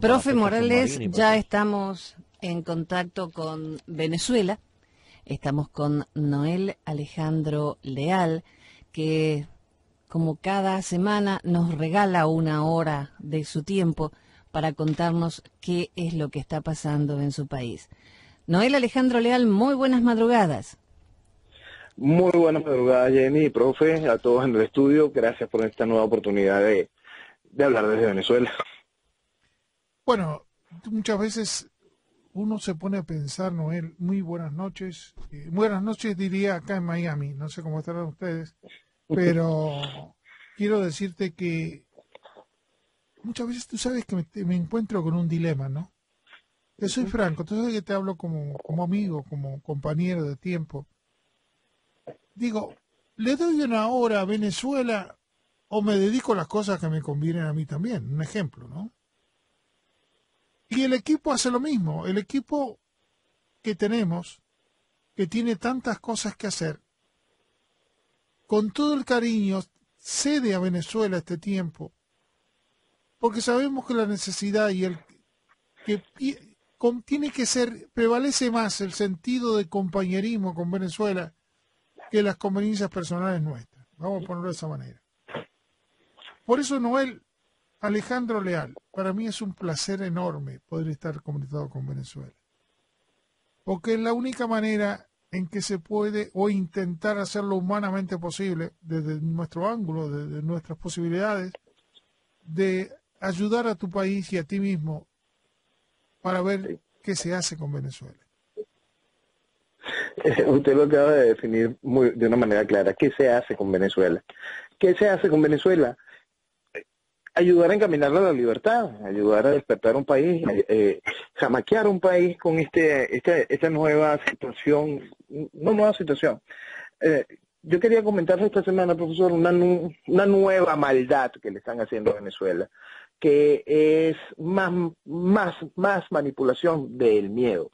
Profe Morales, ya estamos en contacto con Venezuela. Estamos con Noel Alejandro Leal, que como cada semana nos regala una hora de su tiempo para contarnos qué es lo que está pasando en su país. Noel Alejandro Leal, muy buenas madrugadas. Muy buenas madrugadas, Jenny, profe, a todos en el estudio. Gracias por esta nueva oportunidad de hablar desde Venezuela. Bueno, muchas veces uno se pone a pensar, Noel, muy buenas noches. Buenas noches diría acá en Miami, no sé cómo estarán ustedes, pero quiero decirte que muchas veces tú sabes que me encuentro con un dilema, ¿no? Te soy franco, tú sabes que te hablo como amigo, como compañero de tiempo. Digo, ¿le doy una hora a Venezuela o me dedico a las cosas que me convienen a mí también? Un ejemplo, ¿no? Y el equipo hace lo mismo. El equipo que tenemos, que tiene tantas cosas que hacer, con todo el cariño, cede a Venezuela este tiempo, porque sabemos que la necesidad y el que tiene que ser, prevalece más el sentido de compañerismo con Venezuela que las conveniencias personales nuestras. Vamos a ponerlo de esa manera. Por eso, Noel Alejandro Leal, para mí es un placer enorme poder estar comunicado con Venezuela. Porque es la única manera en que se puede, o intentar hacerlo humanamente posible, desde nuestro ángulo, desde nuestras posibilidades, de ayudar a tu país y a ti mismo para ver qué se hace con Venezuela. Usted lo acaba de definir de una manera clara. ¿Qué se hace con Venezuela? ¿Qué se hace con Venezuela? Ayudar a encaminarla a la libertad, ayudar a despertar un país, jamaquear un país con esta nueva situación, no nueva situación. Yo quería comentarle esta semana, profesor, una nueva maldad que le están haciendo a Venezuela, que es más manipulación del miedo.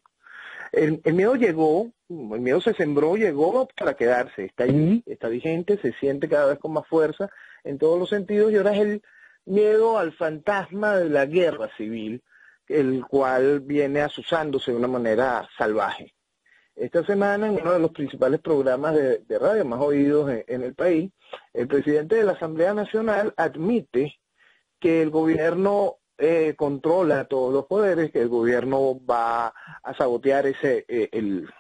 El miedo llegó, el miedo se sembró, llegó para quedarse, está allí, está vigente, se siente cada vez con más fuerza en todos los sentidos y ahora es el miedo al fantasma de la guerra civil, el cual viene asusándose de una manera salvaje. Esta semana, en uno de los principales programas de radio más oídos en el país, el presidente de la Asamblea Nacional admite que el gobierno controla todos los poderes, que el gobierno va a sabotear el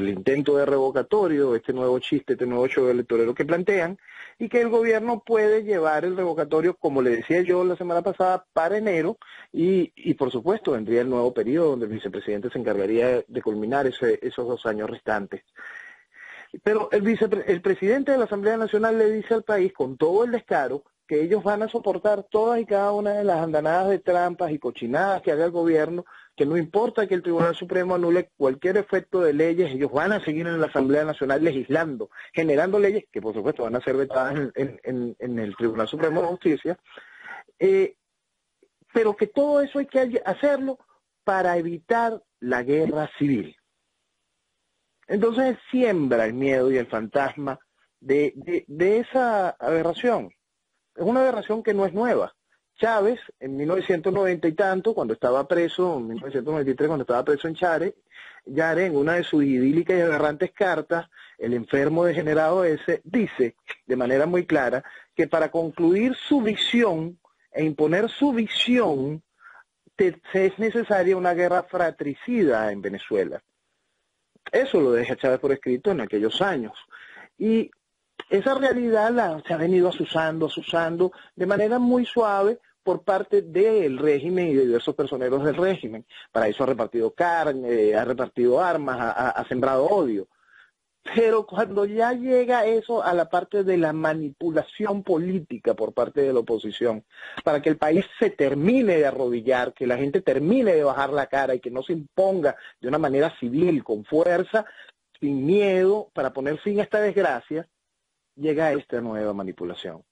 intento de revocatorio, este nuevo chiste, este nuevo show electoral que plantean, y que el gobierno puede llevar el revocatorio, como le decía yo la semana pasada, para enero, y por supuesto vendría el nuevo periodo donde el vicepresidente se encargaría de culminar esos 2 años restantes. Pero el presidente de la Asamblea Nacional le dice al país con todo el descaro que ellos van a soportar todas y cada una de las andanadas de trampas y cochinadas que haga el gobierno, que no importa que el Tribunal Supremo anule cualquier efecto de leyes, ellos van a seguir en la Asamblea Nacional legislando, generando leyes que por supuesto van a ser vetadas en el Tribunal Supremo de Justicia, pero que todo eso hay que hacerlo para evitar la guerra civil. Entonces siembra el miedo y el fantasma de esa aberración. Es una aberración que no es nueva. Chávez, en 1990 y tanto, cuando estaba preso, en 1993, cuando estaba preso en Yare, en una de sus idílicas y aberrantes cartas, el enfermo degenerado ese dice de manera muy clara que para concluir su visión e imponer su visión es necesaria una guerra fratricida en Venezuela. Eso lo deja Chávez por escrito en aquellos años. Y esa realidad se ha venido asusando de manera muy suave por parte del régimen y de diversos personeros del régimen. Para eso ha repartido carne, ha repartido armas, ha sembrado odio. Pero cuando ya llega eso a la parte de la manipulación política por parte de la oposición, para que el país se termine de arrodillar, que la gente termine de bajar la cara y que no se imponga de una manera civil, con fuerza, sin miedo, para poner fin a esta desgracia, llega esta nueva manipulación.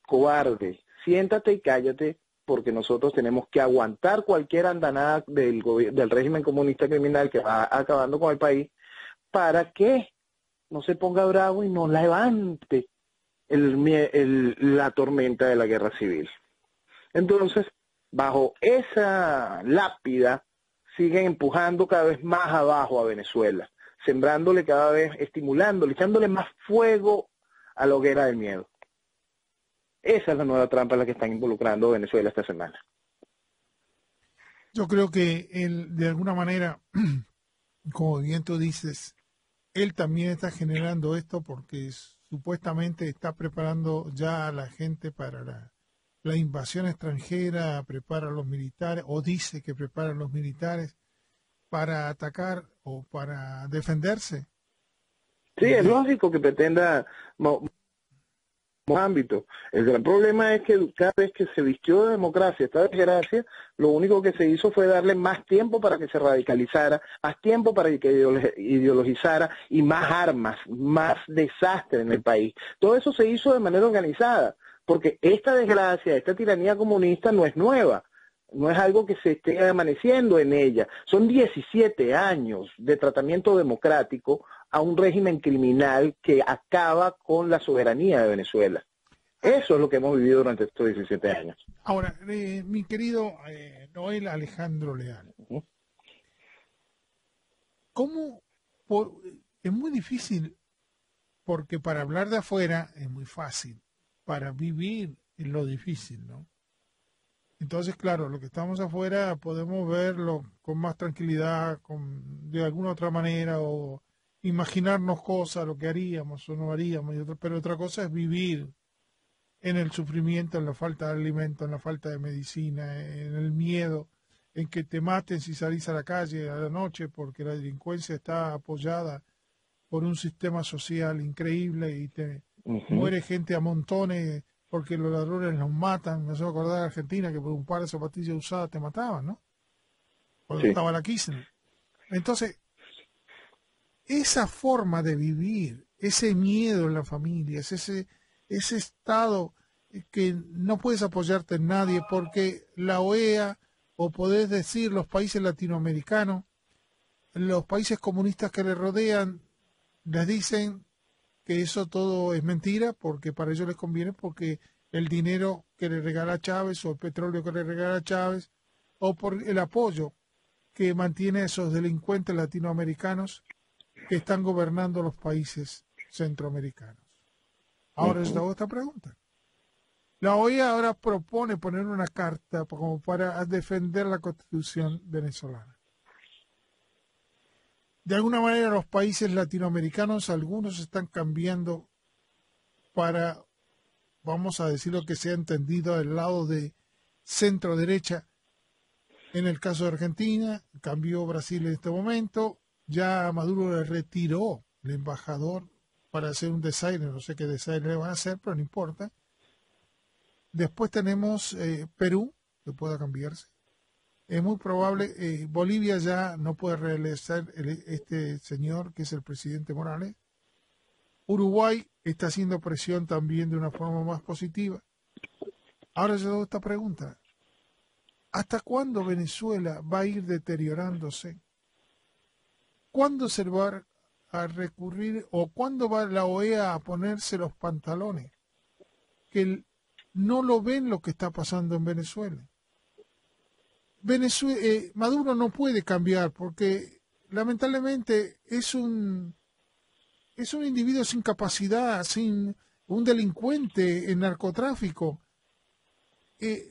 Cobarde, siéntate y cállate, porque nosotros tenemos que aguantar cualquier andanada del régimen comunista criminal que va acabando con el país, para que no se ponga bravo y no levante la tormenta de la guerra civil. Entonces, bajo esa lápida, siguen empujando cada vez más abajo a Venezuela, sembrándole cada vez, estimulándole, echándole más fuego a la hoguera del miedo. Esa es la nueva trampa en la que están involucrando Venezuela esta semana. Yo creo que él, de alguna manera, como bien tú dices, él también está generando esto porque supuestamente está preparando ya a la gente para la invasión extranjera, prepara a los militares, o dice que prepara a los militares para atacar o para defenderse. Sí, es lógico que pretenda ámbito. El gran problema es que cada vez que se vistió de democracia esta desgracia, lo único que se hizo fue darle más tiempo para que se radicalizara, más tiempo para que ideologizara y más armas, más desastre en el país. Todo eso se hizo de manera organizada, porque esta desgracia, esta tiranía comunista no es nueva. No es algo que se esté amaneciendo en ella. Son 17 años de tratamiento democrático a un régimen criminal que acaba con la soberanía de Venezuela. Eso es lo que hemos vivido durante estos 17 años. Ahora, mi querido Noel Alejandro Leal, ¿cómo? Es muy difícil, porque para hablar de afuera es muy fácil, para vivir es lo difícil, ¿no? Entonces, claro, lo que estamos afuera podemos verlo con más tranquilidad, de alguna otra manera, o imaginarnos cosas, lo que haríamos o no haríamos, pero otra cosa es vivir en el sufrimiento, en la falta de alimento, en la falta de medicina, en el miedo, en que te maten si salís a la calle a la noche, porque la delincuencia está apoyada por un sistema social increíble y te muere gente a montones porque los ladrones los matan. Me hace acordar de Argentina, que por un par de zapatillas usadas te mataban, ¿no? Cuando estaba la Kirchner. Entonces, esa forma de vivir, ese miedo en las familias, ese estado que no puedes apoyarte en nadie, porque la OEA, o podés decir los países latinoamericanos, los países comunistas que le rodean, les dicen que eso todo es mentira, porque para ellos les conviene, porque el dinero que le regala Chávez, o el petróleo que le regala Chávez, o por el apoyo que mantiene a esos delincuentes latinoamericanos que están gobernando los países centroamericanos. Ahora les hago esta pregunta. La OEA ahora propone poner una carta como para defender la Constitución venezolana. De alguna manera los países latinoamericanos, algunos están cambiando para, vamos a decir lo que se ha entendido, del lado de centro derecha. En el caso de Argentina, cambió Brasil en este momento, ya Maduro le retiró el embajador para hacer un desaire, no sé qué desaire le van a hacer, pero no importa. Después tenemos Perú, que pueda cambiarse. Es muy probable, Bolivia ya no puede realizar este señor que es el presidente Morales. Uruguay está haciendo presión también de una forma más positiva. Ahora yo hago esta pregunta. ¿Hasta cuándo Venezuela va a ir deteriorándose? ¿Cuándo se va a recurrir o cuándo va la OEA a ponerse los pantalones? Que no lo ven lo que está pasando en Venezuela. Maduro no puede cambiar porque lamentablemente es un individuo sin capacidad, sin un delincuente en narcotráfico.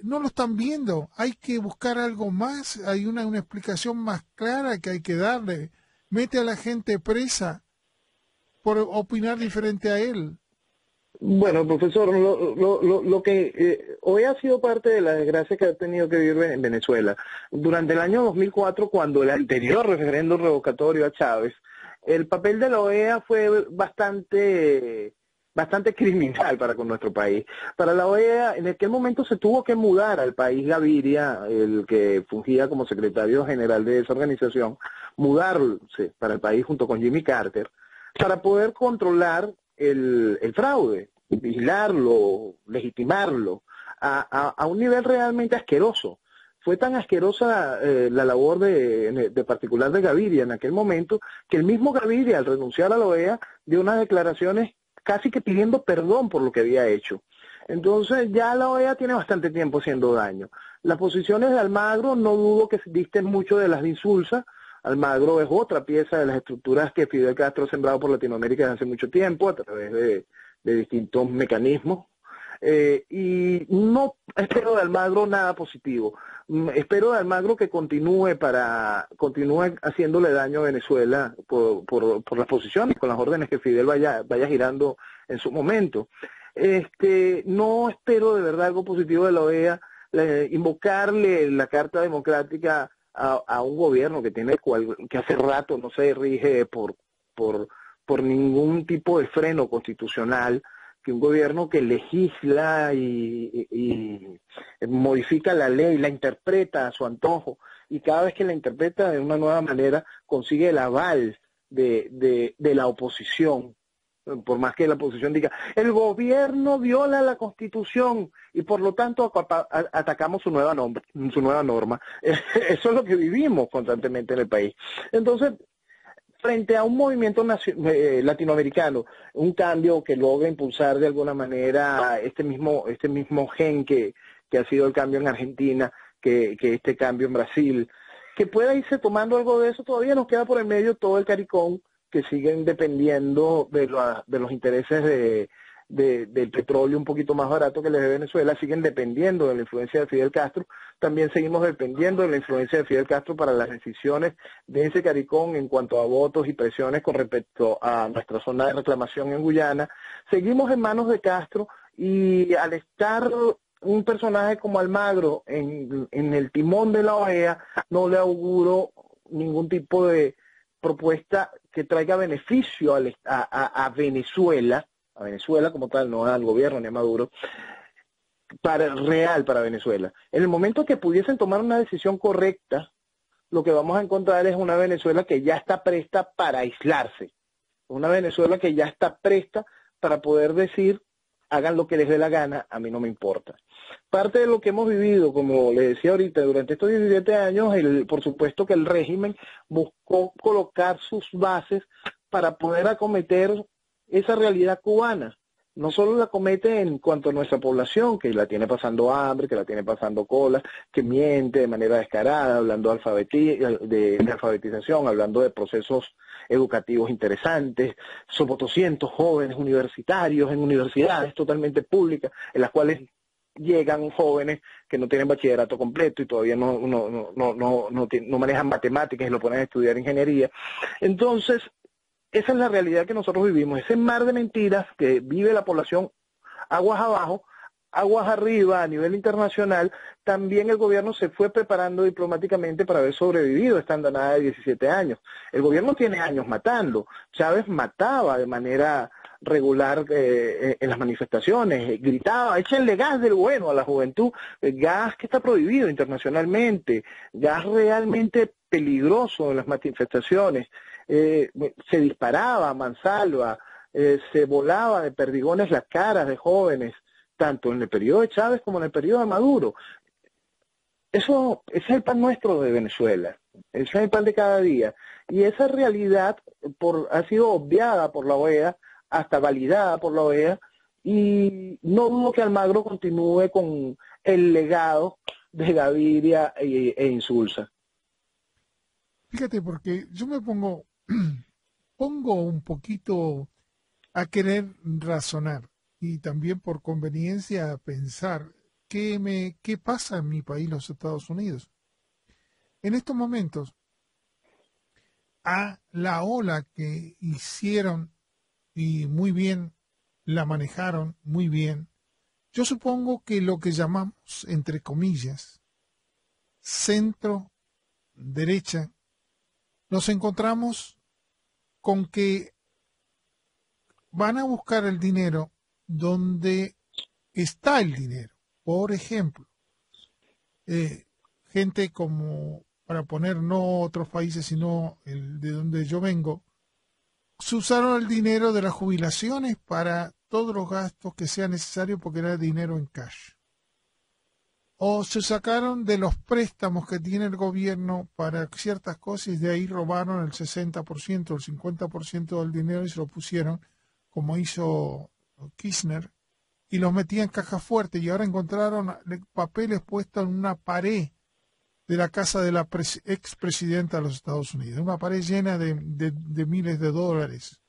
No lo están viendo, hay que buscar algo más, hay una explicación más clara que hay que darle. Mete a la gente presa por opinar diferente a él. Bueno, profesor, lo que hoy ha sido parte de la desgracia que ha tenido que vivir en Venezuela. Durante el año 2004, cuando el anterior referéndum revocatorio a Chávez, el papel de la OEA fue bastante criminal para con nuestro país. Para la OEA, en aquel momento se tuvo que mudar al país Gaviria, el que fungía como secretario general de esa organización, mudarse para el país junto con Jimmy Carter, para poder controlar el fraude, vigilarlo, legitimarlo, a un nivel realmente asqueroso. Fue tan asquerosa la labor de particular de Gaviria en aquel momento, que el mismo Gaviria, al renunciar a la OEA, dio unas declaraciones casi que pidiendo perdón por lo que había hecho. Entonces ya la OEA tiene bastante tiempo haciendo daño. Las posiciones de Almagro no dudo que disten mucho de las de Insulza. Almagro es otra pieza de las estructuras que Fidel Castro ha sembrado por Latinoamérica desde hace mucho tiempo a través de distintos mecanismos. Y no espero de Almagro nada positivo. Espero de Almagro que continúe haciéndole daño a Venezuela por las posiciones, con las órdenes que Fidel vaya girando en su momento. No espero de verdad algo positivo de la OEA, invocarle la Carta Democrática a un gobierno que que hace rato no se rige por ningún tipo de freno constitucional, que un gobierno que legisla y modifica la ley, la interpreta a su antojo, y cada vez que la interpreta de una nueva manera consigue el aval de la oposición, por más que la oposición diga, el gobierno viola la Constitución y por lo tanto atacamos su nueva norma. Eso es lo que vivimos constantemente en el país. Entonces, frente a un movimiento latinoamericano, un cambio que logra impulsar de alguna manera este mismo gen que ha sido el cambio en Argentina, que este cambio en Brasil, que pueda irse tomando algo de eso, todavía nos queda por el medio todo el CARICOM, que siguen dependiendo de los intereses del petróleo un poquito más barato que les de Venezuela, siguen dependiendo de la influencia de Fidel Castro. También seguimos dependiendo de la influencia de Fidel Castro para las decisiones de ese CARICOM en cuanto a votos y presiones con respecto a nuestra zona de reclamación en Guyana. Seguimos en manos de Castro, y al estar un personaje como Almagro en el timón de la OEA, no le auguro ningún tipo de propuesta que traiga beneficio a Venezuela como tal, no al gobierno ni a Maduro, real para Venezuela. En el momento que pudiesen tomar una decisión correcta, lo que vamos a encontrar es una Venezuela que ya está presta para aislarse, una Venezuela que ya está presta para poder decir, hagan lo que les dé la gana, a mí no me importa. Parte de lo que hemos vivido, como le decía ahorita, durante estos 17 años, por supuesto que el régimen buscó colocar sus bases para poder acometer esa realidad cubana. No solo la comete en cuanto a nuestra población, que la tiene pasando hambre, que la tiene pasando cola, que miente de manera descarada, hablando de alfabetización, hablando de procesos educativos interesantes. Somos 200 jóvenes universitarios en universidades totalmente públicas, en las cuales llegan jóvenes que no tienen bachillerato completo y todavía no manejan matemáticas y lo ponen a estudiar ingeniería. Entonces, esa es la realidad que nosotros vivimos, ese mar de mentiras que vive la población aguas abajo, aguas arriba a nivel internacional. También el gobierno se fue preparando diplomáticamente para haber sobrevivido esta andanada de 17 años. El gobierno tiene años matando. Chávez mataba de manera regular en las manifestaciones, gritaba, échenle gas del bueno a la juventud, gas que está prohibido internacionalmente, gas realmente peligroso en las manifestaciones. Se disparaba a mansalva, se volaba de perdigones las caras de jóvenes, tanto en el periodo de Chávez como en el periodo de Maduro. Ese es el pan nuestro de Venezuela, ese es el pan de cada día. Y esa realidad ha sido obviada por la OEA, hasta validada por la OEA, y no dudo que Almagro continúe con el legado de Gaviria e Insulza. Fíjate, porque yo me pongo un poquito a querer razonar y también por conveniencia a pensar qué pasa en mi país, los Estados Unidos. En estos momentos, a la ola que hicieron y muy bien, la manejaron muy bien, yo supongo que lo que llamamos, entre comillas, centro derecha, nos encontramos con que van a buscar el dinero donde está el dinero. Por ejemplo, gente como, para poner no otros países, sino el de donde yo vengo, se usaron el dinero de las jubilaciones para todos los gastos que sean necesarios porque era dinero en cash. O se sacaron de los préstamos que tiene el gobierno para ciertas cosas y de ahí robaron el 60%, el 50% del dinero y se lo pusieron, como hizo Kirchner, y los metían en cajas fuertes, y ahora encontraron papeles puestos en una pared de la casa de la expresidenta de los Estados Unidos, una pared llena de miles de dólares.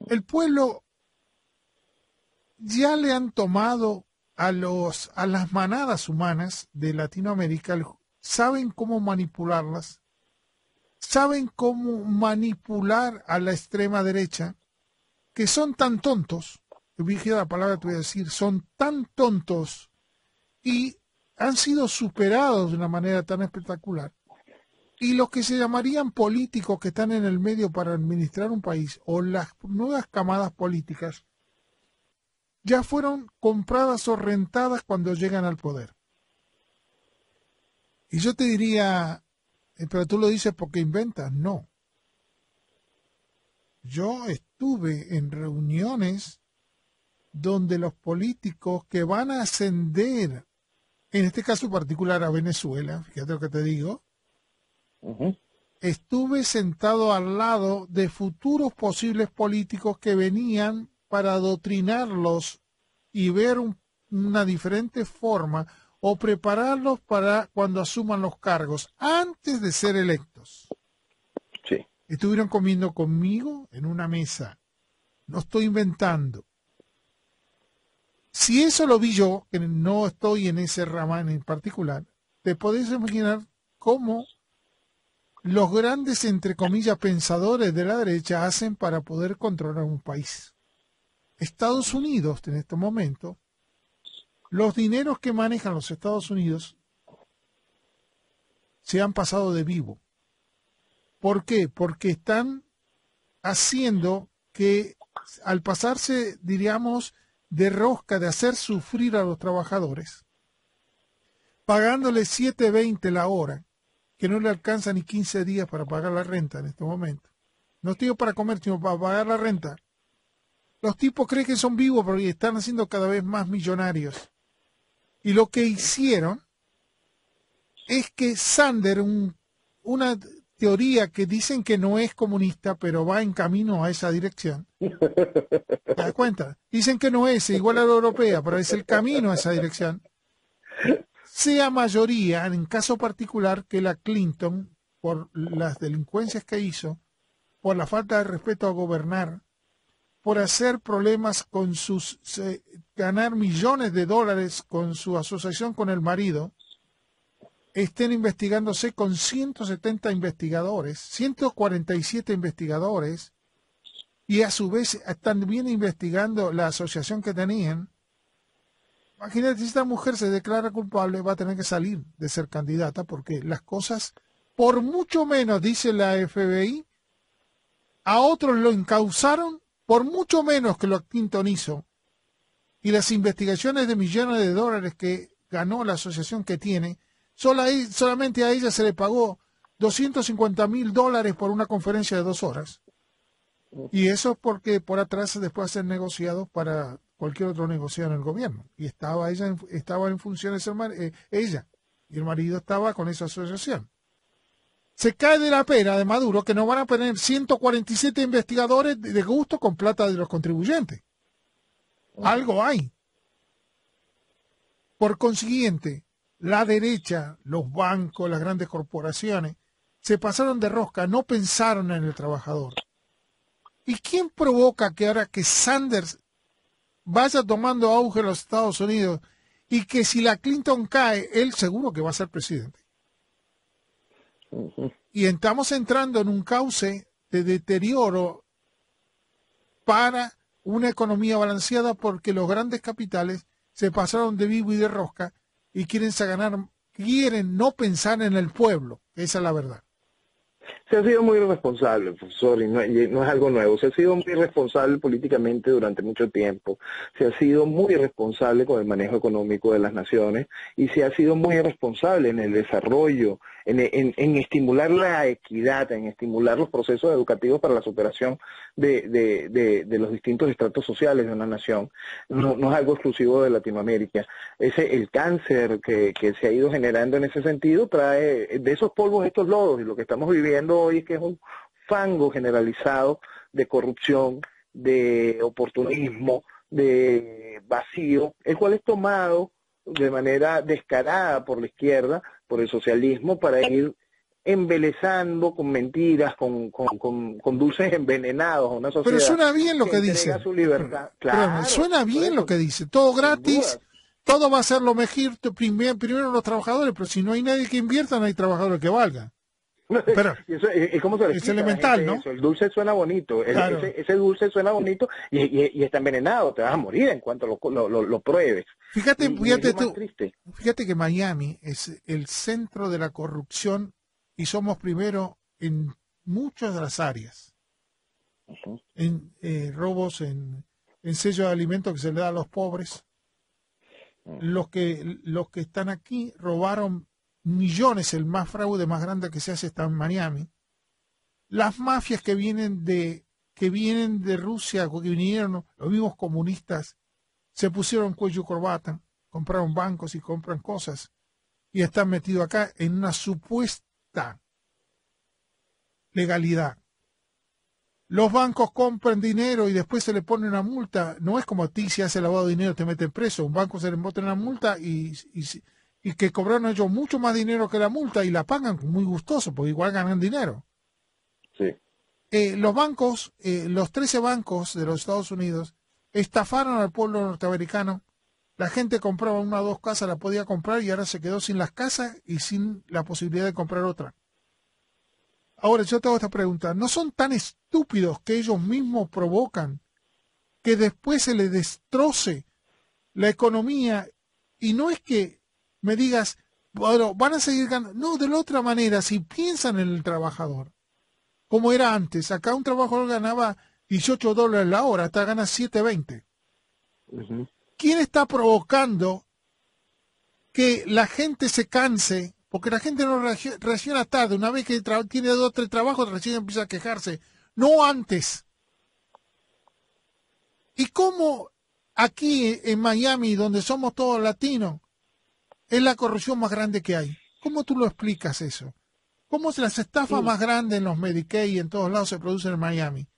El pueblo ya le han tomado a las manadas humanas de Latinoamérica, saben cómo manipularlas, saben cómo manipular a la extrema derecha, que son tan tontos, la palabra te voy a decir, son tan tontos y han sido superados de una manera tan espectacular. Y los que se llamarían políticos que están en el medio para administrar un país, o las nuevas camadas políticas, ya fueron compradas o rentadas cuando llegan al poder. Y yo te diría, pero tú lo dices porque inventas. No. Yo estuve en reuniones donde los políticos que van a ascender, en este caso particular a Venezuela, fíjate lo que te digo, estuve sentado al lado de futuros posibles políticos que venían para adoctrinarlos y ver una diferente forma o prepararlos para cuando asuman los cargos antes de ser electos. Sí. Estuvieron comiendo conmigo en una mesa. No estoy inventando. Si eso lo vi yo, que no estoy en ese rama en particular, te podés imaginar cómo los grandes, entre comillas, pensadores de la derecha hacen para poder controlar un país. Estados Unidos, en este momento, los dineros que manejan los Estados Unidos se han pasado de vivo. ¿Por qué? Porque están haciendo que, al pasarse, diríamos, de rosca, de hacer sufrir a los trabajadores, pagándoles $7.20 la hora, que no le alcanza ni 15 días para pagar la renta en este momento. No estoy para comer, sino para pagar la renta. Los tipos creen que son vivos, pero están haciendo cada vez más millonarios. Y lo que hicieron es que Sanders, una teoría que dicen que no es comunista, pero va en camino a esa dirección. ¿Te das cuenta? Dicen que no es igual a la europea, pero es el camino a esa dirección. Sea mayoría, en caso particular, que la Clinton, por las delincuencias que hizo, por la falta de respeto a gobernar, por hacer problemas con ganar millones de dólares con su asociación con el marido, estén investigándose con 170 investigadores, 147 investigadores, y a su vez están bien investigando la asociación que tenían. Imagínate, si esta mujer se declara culpable, va a tener que salir de ser candidata, porque las cosas, por mucho menos, dice la FBI, a otros lo encausaron por mucho menos que lo Clinton hizo. Y las investigaciones de millones de dólares que ganó la asociación que tiene, solamente a ella se le pagó $250,000 por una conferencia de 2 horas. Y eso es porque por atrás después de ser negociados para cualquier otro negociado en el gobierno. Y estaba en funciones ella, y el marido estaba con esa asociación. Se cae de la pera de Maduro que no van a poner 147 investigadores de gusto con plata de los contribuyentes. Algo hay. Por consiguiente, la derecha, los bancos, las grandes corporaciones, se pasaron de rosca, no pensaron en el trabajador. ¿Y quién provoca que ahora que Sanders vaya tomando auge en los Estados Unidos y que si la Clinton cae, él seguro que va a ser presidente? Y estamos entrando en un cauce de deterioro para una economía balanceada, porque los grandes capitales se pasaron de vivo y de rosca y quieren no pensar en el pueblo. Esa es la verdad. Se ha sido muy irresponsable, profesor, y no es algo nuevo. Se ha sido muy irresponsable políticamente durante mucho tiempo. Se ha sido muy irresponsable con el manejo económico de las naciones y se ha sido muy irresponsable en el desarrollo, en estimular la equidad, en estimular los procesos educativos para la superación de los distintos estratos sociales de una nación. No es algo exclusivo de Latinoamérica. El cáncer que se ha ido generando en ese sentido trae de esos polvos estos lodos, y lo que estamos viviendo hoy es que es un fango generalizado de corrupción, de oportunismo, de vacío, el cual es tomado de manera descarada por la izquierda, por el socialismo, para ir embelezando con mentiras, con dulces envenenados a una sociedad. Pero suena bien lo que dice. Su libertad. Claro, suena bien lo que dice. Todo gratis, todo va a ser lo mejor, primero los trabajadores, pero si no hay nadie que invierta, no hay trabajadores que valgan. Pero ¿cómo se es elemental, ¿no? Eso? El dulce suena bonito, claro. ese dulce suena bonito y está envenenado, te vas a morir en cuanto lo pruebes. Fíjate que Miami es el centro de la corrupción y somos primero en muchas de las áreas. En robos, en sello de alimentos que se le da a los pobres. Los que están aquí robaron millones, el más fraude más grande que se hace está en Miami. Las mafias que vienen de Rusia, que vinieron, los mismos comunistas, se pusieron cuello y corbata, compraron bancos y compran cosas y están metidos acá en una supuesta legalidad. Los bancos compran dinero y después se le pone una multa. No es como a ti, si hace lavado de dinero te meten preso. Un banco se le bota una multa y que cobraron ellos mucho más dinero que la multa y la pagan muy gustoso, porque igual ganan dinero. Sí. Los bancos, los 13 bancos de los Estados Unidos, estafaron al pueblo norteamericano. La gente compraba una o dos casas, la podía comprar y ahora se quedó sin las casas y sin la posibilidad de comprar otra. Ahora yo te hago esta pregunta, ¿no son tan estúpidos que ellos mismos provocan que después se les destroce la economía? Y no es que me digas, bueno, van a seguir ganando. No, de la otra manera, si piensan en el trabajador, como era antes, acá un trabajador ganaba $18 la hora, hasta gana 7.20. Uh-huh. ¿Quién está provocando que la gente se canse? Porque la gente no reacciona tarde. Una vez que tiene 2 o 3 trabajos, recién empieza a quejarse. No antes. ¿Y cómo aquí en Miami, donde somos todos latinos, es la corrupción más grande que hay? ¿Cómo tú lo explicas eso? ¿Cómo las estafas más grandes en los Medicaid y en todos lados se producen en Miami?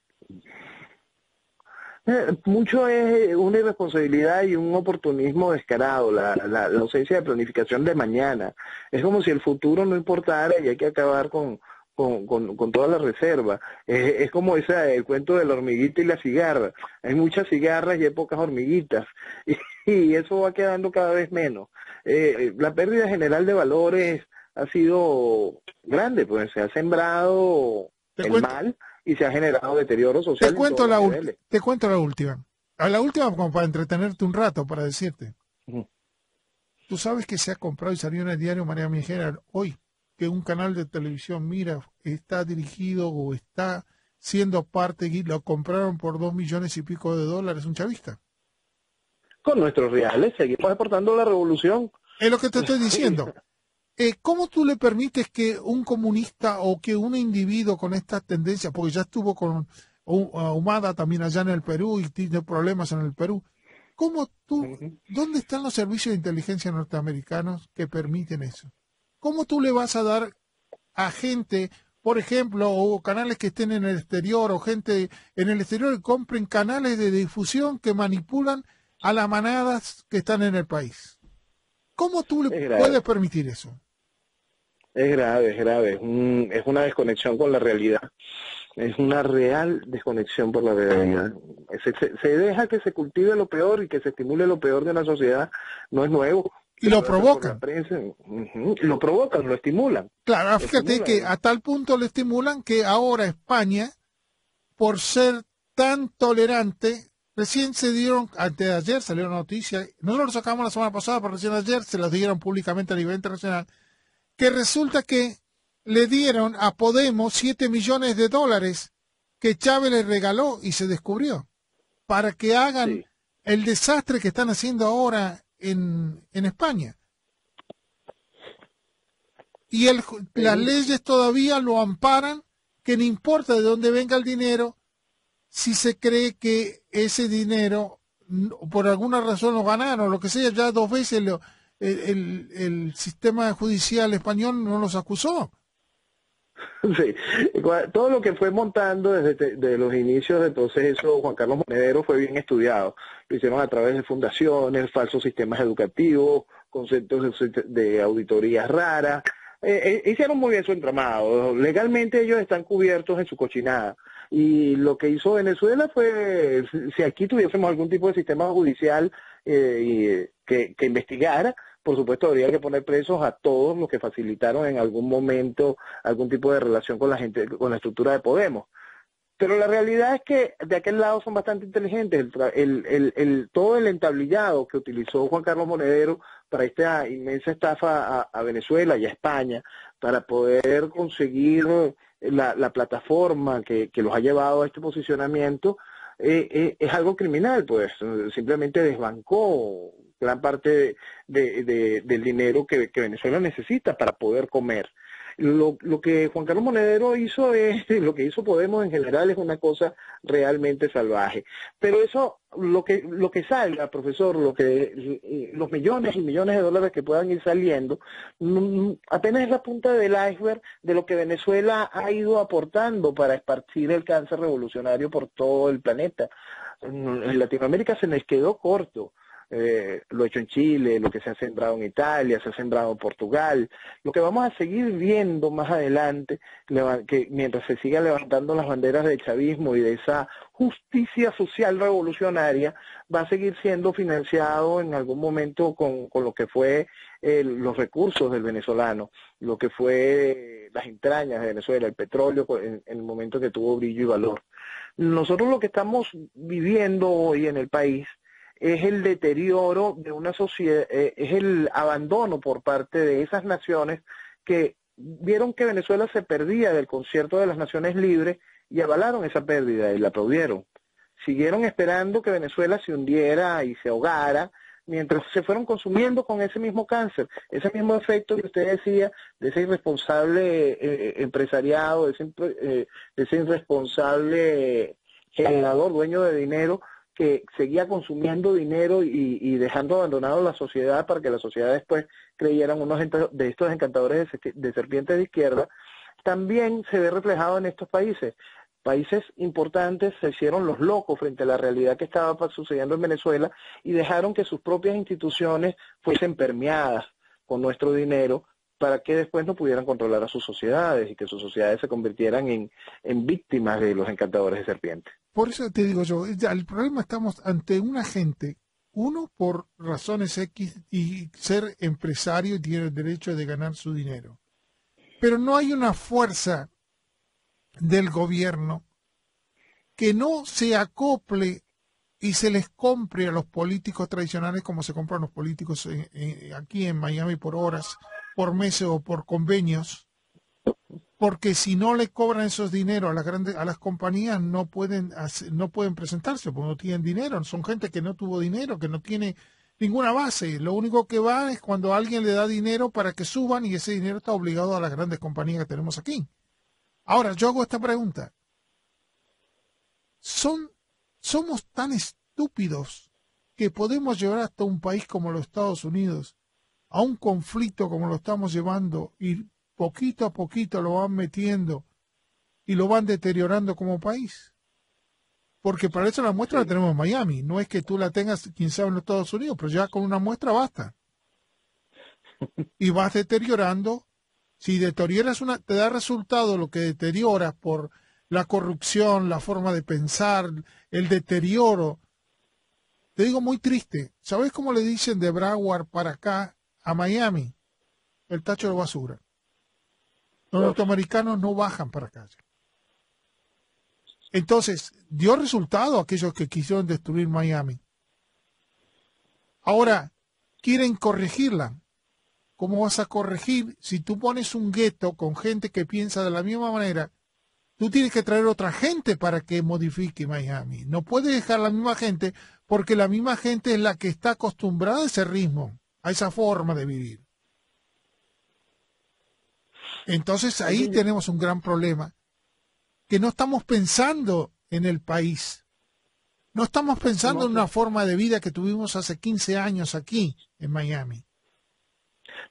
Mucho es una irresponsabilidad y un oportunismo descarado, la ausencia de planificación de mañana. Es como si el futuro no importara y hay que acabar con toda la reserva. Es como el cuento de la hormiguita y la cigarra. Hay muchas cigarras y hay pocas hormiguitas y eso va quedando cada vez menos. La pérdida general de valores ha sido grande, pues se ha sembrado el mal y se ha generado deterioro social. Te cuento la última. A la última como para entretenerte un rato, para decirte. Uh-huh. Tú sabes que se ha comprado y salió en el diario Miami Herald hoy que un canal de televisión, mira, está dirigido o está siendo parte y lo compraron por $2 millones y pico de dólares, un chavista. Con nuestros reales seguimos exportando la revolución. Es lo que te estoy diciendo. ¿Cómo tú le permites que un comunista o que un individuo con estas tendencias, porque ya estuvo con Humada también allá en el Perú y tiene problemas en el Perú, ¿cómo tú, dónde están los servicios de inteligencia norteamericanos que permiten eso? ¿Cómo tú le vas a dar a gente, por ejemplo, o canales que estén en el exterior o gente en el exterior que compren canales de difusión que manipulan a las manadas que están en el país? ¿Cómo tú le puedes permitir eso? Es grave. Es una desconexión con la realidad. Es una real desconexión por la realidad. Se deja que se cultive lo peor y que se estimule lo peor de una sociedad. No es nuevo. Y lo provocan. Lo provocan, lo estimulan. Claro, fíjate que a tal punto lo estimulan que ahora España, por ser tan tolerante, recién se dieron, antes de ayer salió una noticia, nosotros lo sacamos la semana pasada, pero recién ayer se las dieron públicamente a nivel internacional, que resulta que le dieron a Podemos $7 millones que Chávez le regaló y se descubrió, para que hagan el desastre que están haciendo ahora en España. Y las leyes todavía lo amparan, que no importa de dónde venga el dinero, si se cree que ese dinero, por alguna razón lo ganaron, o lo que sea, ya 2 veces el sistema judicial español no los acusó. Sí, todo lo que fue montando desde los inicios del proceso Juan Carlos Monedero fue bien estudiado. Lo hicieron a través de fundaciones, falsos sistemas educativos, conceptos de auditorías raras. Hicieron muy bien su entramado. Legalmente ellos están cubiertos en su cochinada. Y lo que hizo Venezuela fue, si aquí tuviésemos algún tipo de sistema judicial que investigara, por supuesto habría que poner presos a todos los que facilitaron en algún momento algún tipo de relación con la gente, con la estructura de Podemos. Pero la realidad es que de aquel lado son bastante inteligentes. Todo el entablillado que utilizó Juan Carlos Monedero para esta inmensa estafa a Venezuela y a España, para poder conseguir la plataforma que los ha llevado a este posicionamiento, es algo criminal, pues simplemente desbancó gran parte del dinero que Venezuela necesita para poder comer. Lo que Juan Carlos Monedero hizo lo que hizo Podemos en general es una cosa realmente salvaje. Pero eso, lo que salga, profesor, los millones y millones de dólares que puedan ir saliendo, apenas es la punta del iceberg de lo que Venezuela ha ido aportando para esparcir el cáncer revolucionario por todo el planeta. En Latinoamérica se les quedó corto. Lo hecho en Chile, lo que se ha sembrado en Italia, se ha sembrado en Portugal, lo que vamos a seguir viendo más adelante, que mientras se siga levantando las banderas del chavismo y de esa justicia social revolucionaria, va a seguir siendo financiado en algún momento con lo que fue los recursos del venezolano, lo que fue las entrañas de Venezuela, el petróleo en el momento que tuvo brillo y valor. Nosotros lo que estamos viviendo hoy en el país es el deterioro de una sociedad, es el abandono por parte de esas naciones que vieron que Venezuela se perdía del concierto de las naciones libres y avalaron esa pérdida y la aplaudieron. Siguieron esperando que Venezuela se hundiera y se ahogara, mientras se fueron consumiendo con ese mismo cáncer, ese mismo efecto que usted decía, de ese irresponsable empresariado, de ese irresponsable generador, dueño de dinero, que seguía consumiendo dinero y dejando abandonado la sociedad para que la sociedad después creyeran unos de estos encantadores de serpientes de izquierda, también se ve reflejado en estos países. Países importantes se hicieron los locos frente a la realidad que estaba sucediendo en Venezuela y dejaron que sus propias instituciones fuesen permeadas con nuestro dinero para que después no pudieran controlar a sus sociedades y que sus sociedades se convirtieran en víctimas de los encantadores de serpientes. Por eso te digo yo, el problema estamos ante una gente, uno por razones X y ser empresario y tiene el derecho de ganar su dinero. Pero no hay una fuerza del gobierno que no se acople y se les compre a los políticos tradicionales como se compran los políticos aquí en Miami por horas, por meses o por convenios. Porque si no le cobran esos dineros a las compañías no pueden presentarse porque no tienen dinero, son gente que no tuvo dinero, que no tiene ninguna base, lo único que va es cuando alguien le da dinero para que suban y ese dinero está obligado a las grandes compañías que tenemos aquí. Ahora, yo hago esta pregunta, ¿somos tan estúpidos que podemos llevar hasta un país como los Estados Unidos a un conflicto como lo estamos llevando y poquito a poquito lo van metiendo y lo van deteriorando como país? Porque para eso la muestra la tenemos en Miami. No es que tú la tengas, quién sabe, en los Estados Unidos, pero ya con una muestra basta. Y vas deteriorando. Si deterioras te da resultado lo que deterioras por la corrupción, la forma de pensar, el deterioro. Te digo muy triste. ¿Sabes cómo le dicen de Broward para acá a Miami? El tacho de basura. Los norteamericanos no bajan para acá. Entonces, dio resultado a aquellos que quisieron destruir Miami. Ahora, quieren corregirla. ¿Cómo vas a corregir si tú pones un gueto con gente que piensa de la misma manera? Tú tienes que traer otra gente para que modifique Miami. No puedes dejar la misma gente porque la misma gente es la que está acostumbrada a ese ritmo, a esa forma de vivir. Entonces ahí tenemos un gran problema, que no estamos pensando en el país. No estamos pensando en una forma de vida que tuvimos hace 15 años aquí en Miami.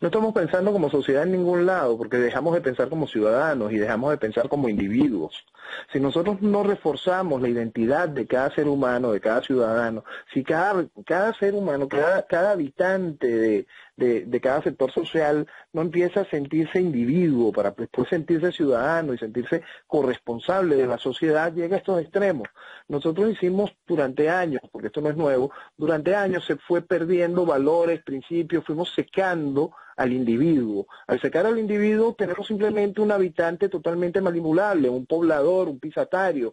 No estamos pensando como sociedad en ningún lado, porque dejamos de pensar como ciudadanos y dejamos de pensar como individuos. Si nosotros no reforzamos la identidad de cada ser humano, de cada ciudadano, si cada ser humano, cada habitante de cada sector social no empieza a sentirse individuo para después sentirse ciudadano y sentirse corresponsable de la sociedad, llega a estos extremos. Nosotros hicimos durante años, porque esto no es nuevo, durante años se fue perdiendo valores, principios, fuimos secando al individuo. Al secar al individuo tenemos simplemente un habitante totalmente manipulable, un poblador, un pisatario,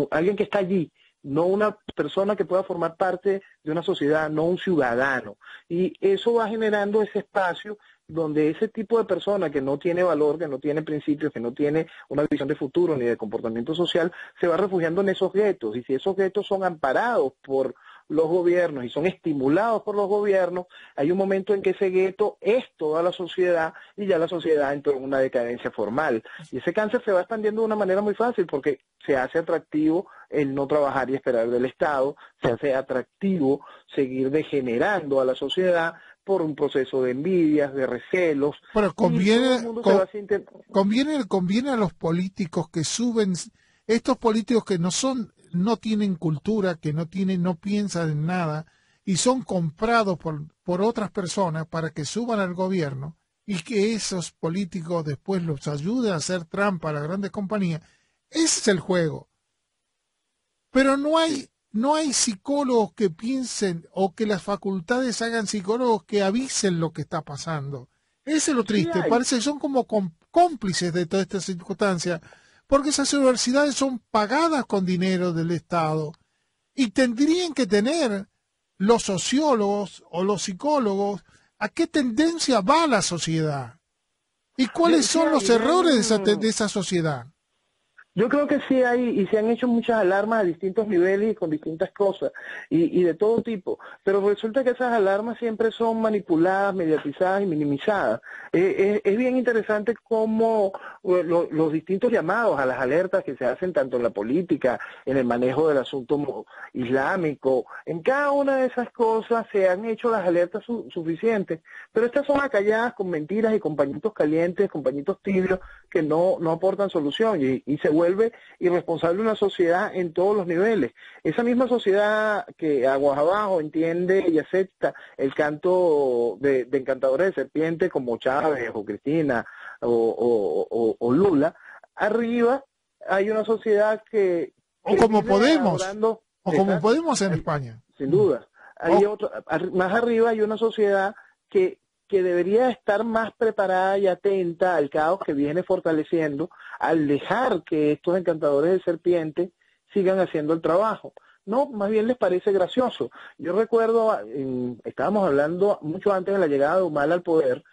alguien que está allí, no una persona que pueda formar parte de una sociedad, no un ciudadano. Y eso va generando ese espacio donde ese tipo de persona que no tiene valor, que no tiene principios, que no tiene una visión de futuro ni de comportamiento social, se va refugiando en esos guetos. Y si esos guetos son amparados por los gobiernos y son estimulados por los gobiernos, hay un momento en que ese gueto es toda la sociedad y ya la sociedad entró en una decadencia formal. Y ese cáncer se va expandiendo de una manera muy fácil porque se hace atractivo el no trabajar y esperar del Estado, se hace atractivo seguir degenerando a la sociedad por un proceso de envidias, de recelos. Pero conviene a los políticos que suben, estos políticos que no tienen cultura, que no piensan en nada y son comprados por otras personas para que suban al gobierno y que esos políticos después los ayuden a hacer trampa a las grandes compañías. Ese es el juego. Pero no hay psicólogos que piensen o que las facultades hagan psicólogos que avisen lo que está pasando. Ese es lo triste. Parece que son como cómplices de toda esta circunstancia, porque esas universidades son pagadas con dinero del Estado y tendrían que tener los sociólogos o los psicólogos a qué tendencia va la sociedad y cuáles son los errores de esa sociedad. Yo creo que sí hay, y se han hecho muchas alarmas a distintos niveles y con distintas cosas, y de todo tipo, pero resulta que esas alarmas siempre son manipuladas, mediatizadas y minimizadas. Es bien interesante cómo los distintos llamados a las alertas que se hacen tanto en la política, en el manejo del asunto islámico, en cada una de esas cosas se han hecho las alertas suficientes, pero estas son acalladas con mentiras y con pañitos calientes, con pañitos tibios que no aportan solución y se vuelve irresponsable una sociedad en todos los niveles. Esa misma sociedad que aguas abajo entiende y acepta el canto de encantadores de serpiente como Chávez o Cristina o Lula, arriba hay una sociedad que como Podemos, como Podemos en España. Sin duda. Más arriba hay una sociedad que debería estar más preparada y atenta al caos que viene fortaleciendo al dejar que estos encantadores de serpientes sigan haciendo el trabajo. No, más bien les parece gracioso. Yo recuerdo, estábamos hablando mucho antes de la llegada de Humala al poder.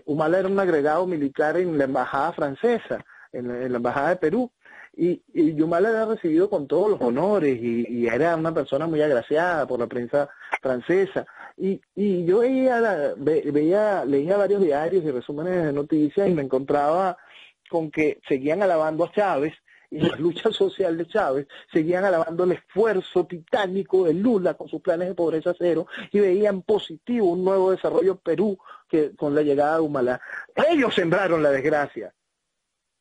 Humala era un agregado militar en la embajada francesa, en la embajada de Perú, y Humala era recibido con todos los honores y era una persona muy agraciada por la prensa francesa. Y yo leía varios diarios y resúmenes de noticias y me encontraba con que seguían alabando a Chávez y la lucha social de Chávez, seguían alabando el esfuerzo titánico de Lula con sus planes de pobreza cero y veían positivo un nuevo desarrollo Perú que con la llegada de Humala. Ellos sembraron la desgracia.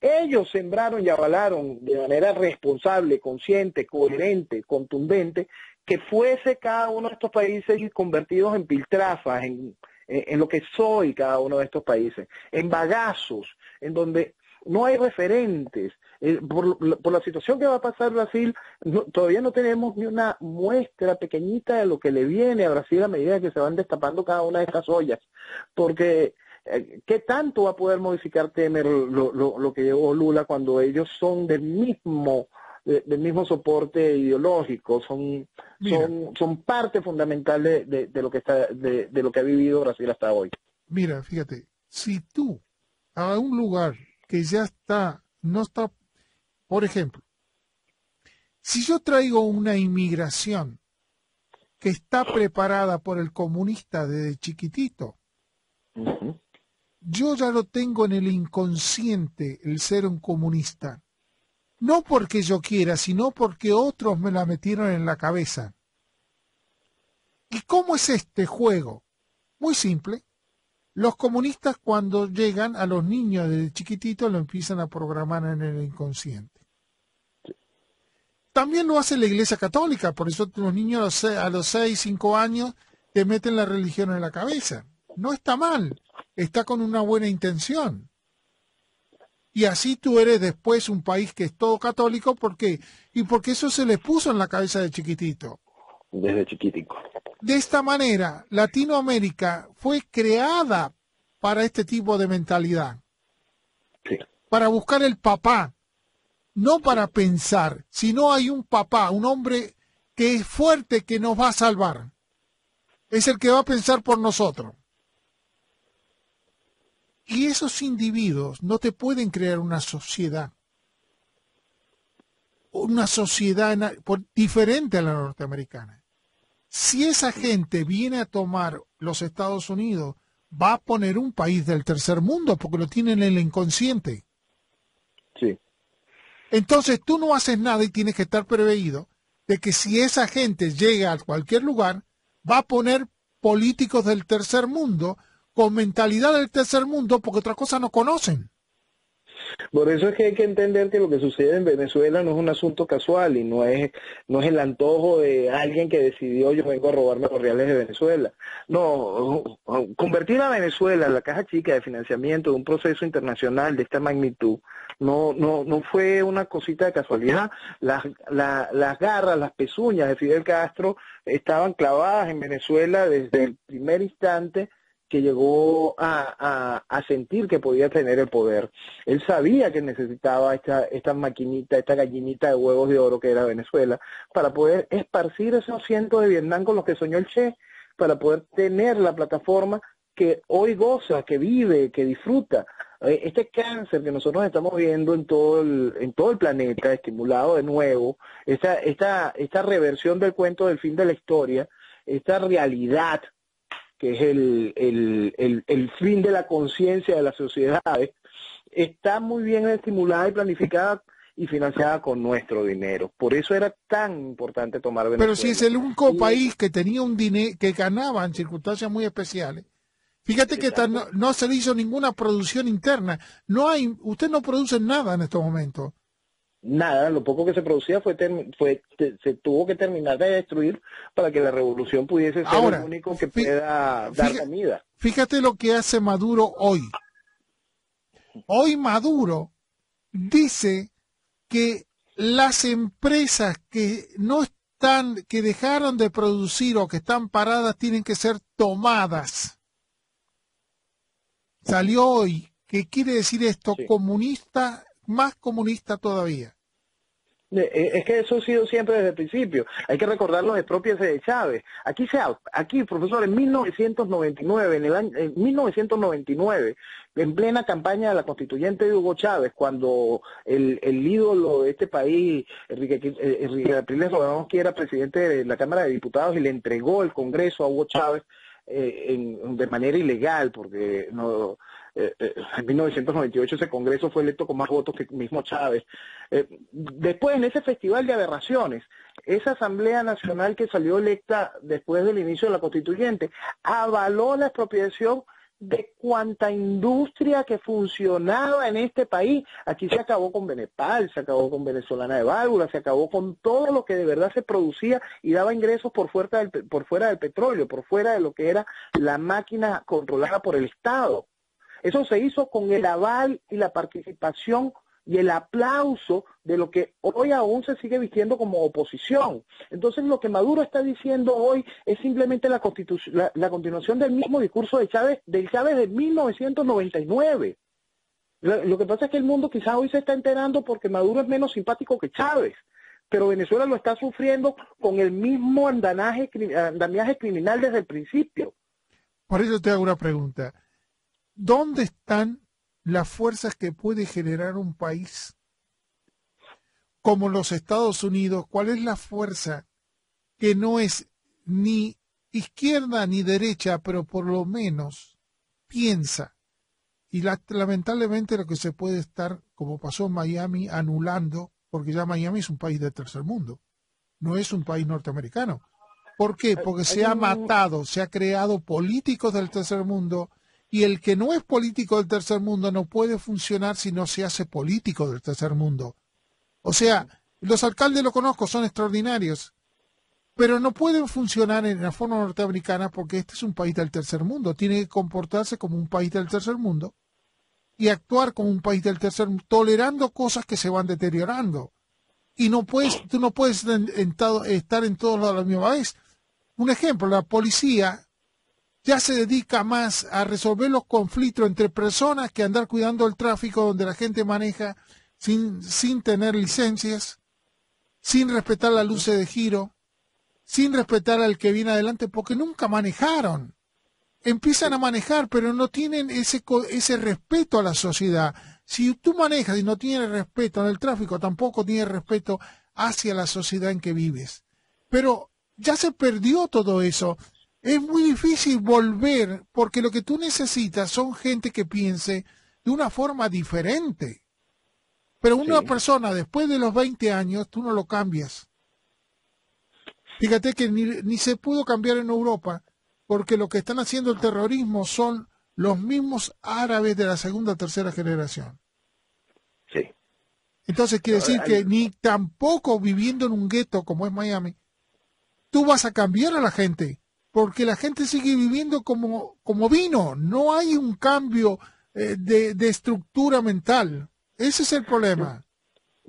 Ellos sembraron y avalaron de manera responsable, consciente, coherente, contundente, que fuese cada uno de estos países convertidos en piltrafas, en lo que soy cada uno de estos países, en bagazos, en donde no hay referentes. Por la situación que va a pasar Brasil, todavía no tenemos ni una muestra pequeñita de lo que le viene a Brasil a medida que se van destapando cada una de estas ollas, porque ¿qué tanto va a poder modificar Temer lo que llevó Lula cuando ellos son del mismo soporte ideológico, son parte fundamental de lo que de lo que ha vivido Brasil hasta hoy? Mira, fíjate, si tú a un lugar que ya no está, por ejemplo, si yo traigo una inmigración que está preparada por el comunista desde chiquitito, yo ya lo tengo en el inconsciente el ser un comunista. No porque yo quiera, sino porque otros me la metieron en la cabeza. ¿Y cómo es este juego? Muy simple. Los comunistas cuando llegan a los niños desde chiquititos lo empiezan a programar en el inconsciente. También lo hace la Iglesia Católica, por eso los niños a los 6, 5 años te meten la religión en la cabeza. No está mal, está con una buena intención. Y así tú eres después un país que es todo católico, ¿por qué? Y porque eso se les puso en la cabeza de chiquitito. Desde chiquitico. De esta manera, Latinoamérica fue creada para este tipo de mentalidad. Sí. Para buscar el papá, no para pensar, sino hay un papá, un hombre que es fuerte, que nos va a salvar. Es el que va a pensar por nosotros. Y esos individuos no te pueden crear una sociedad diferente a la norteamericana. Si esa gente viene a tomar los Estados Unidos, va a poner un país del tercer mundo porque lo tienen en el inconsciente. Sí. Entonces tú no haces nada y tienes que estar preveído de que si esa gente llega a cualquier lugar, va a poner políticos del tercer mundo con mentalidad del tercer mundo porque otra cosa no conocen. Por eso es que hay que entender que lo que sucede en Venezuela no es un asunto casual y no es el antojo de alguien que decidió yo vengo a robarme los reales de Venezuela. No, convertir a Venezuela en la caja chica de financiamiento de un proceso internacional de esta magnitud no fue una cosita de casualidad. Las garras, las pezuñas de Fidel Castro estaban clavadas en Venezuela desde el primer instante que llegó a sentir que podía tener el poder. Él sabía que necesitaba esta maquinita, esta gallinita de huevos de oro que era Venezuela, para poder esparcir esos cientos de Vietnam con los que soñó el Che, para poder tener la plataforma que hoy goza, que vive, que disfruta. Este cáncer que nosotros estamos viendo en todo el planeta, estimulado de nuevo, esta reversión del cuento del fin de la historia, esta realidad que es el fin de la conciencia de las sociedades, está muy bien estimulada y planificada y financiada con nuestro dinero. Por eso era tan importante tomar Venezuela. Pero si es el único país que tenía un dinero, que ganaba en circunstancias muy especiales. Fíjate que no se le hizo ninguna producción interna. Usted no produce nada en estos momentos. Nada, lo poco que se producía se tuvo que terminar de destruir para que la revolución pudiese ser el único que pueda dar comida. Fíjate lo que hace Maduro hoy. Hoy Maduro dice que las empresas que que dejaron de producir o que están paradas tienen que ser tomadas. Salió hoy. ¿Qué quiere decir esto? Sí. Comunista, más comunista todavía. Es que eso ha sido siempre desde el principio. Hay que recordar los expropiaciones de Chávez. Aquí, profesor, en 1999, en plena campaña de la constituyente de Hugo Chávez, cuando el ídolo de este país, Enrique Capriles Rodríguez, que era presidente de la Cámara de Diputados y le entregó el Congreso a Hugo Chávez de manera ilegal, porque no... en 1998 ese Congreso fue electo con más votos que el mismo Chávez. Después, en ese festival de aberraciones, esa Asamblea Nacional que salió electa después del inicio de la Constituyente avaló la expropiación de cuanta industria que funcionaba en este país. Aquí se acabó con Benepal, se acabó con Venezolana de Válvulas, se acabó con todo lo que de verdad se producía y daba ingresos por fuera del petróleo, por fuera de lo que era la máquina controlada por el Estado. Eso se hizo con el aval y la participación y el aplauso de lo que hoy aún se sigue vistiendo como oposición. Entonces lo que Maduro está diciendo hoy es simplemente la continuación del mismo discurso de Chávez de 1999. Lo que pasa es que el mundo quizás hoy se está enterando porque Maduro es menos simpático que Chávez, pero Venezuela lo está sufriendo con el mismo andamiaje criminal desde el principio. Por eso te hago una pregunta. ¿Dónde están las fuerzas que puede generar un país como los Estados Unidos? ¿Cuál es la fuerza que no es ni izquierda ni derecha, pero por lo menos piensa? Y lamentablemente lo que se puede estar, como pasó en Miami, anulando, porque ya Miami es un país de tercer mundo, no es un país norteamericano. ¿Por qué? Porque se ha matado, se ha creado políticos del tercer mundo Y el que no es político del tercer mundo no puede funcionar si no se hace político del tercer mundo. O sea, los alcaldes lo conozco, son extraordinarios, pero no pueden funcionar en la forma norteamericana porque este es un país del tercer mundo. Tiene que comportarse como un país del tercer mundo y actuar como un país del tercer mundo, tolerando cosas que se van deteriorando. Y tú no puedes estar en todos lados a la misma vez. Un ejemplo, la policía ya se dedica más a resolver los conflictos entre personas que andar cuidando el tráfico donde la gente maneja sin tener licencias, sin respetar las luces de giro, sin respetar al que viene adelante, porque nunca manejaron. Empiezan a manejar, pero no tienen ese respeto a la sociedad. Si tú manejas y no tienes respeto en el tráfico, tampoco tienes respeto hacia la sociedad en que vives. Pero ya se perdió todo eso. Es muy difícil volver porque lo que tú necesitas son gente que piense de una forma diferente. Pero una persona después de los 20 años, tú no lo cambias. Fíjate que ni se pudo cambiar en Europa porque lo que están haciendo el terrorismo son los mismos árabes de la segunda o tercera generación. Sí. Entonces quiere decir que ni tampoco viviendo en un gueto como es Miami, tú vas a cambiar a la gente. Porque la gente sigue viviendo como vino. No hay un cambio de estructura mental. Ese es el problema.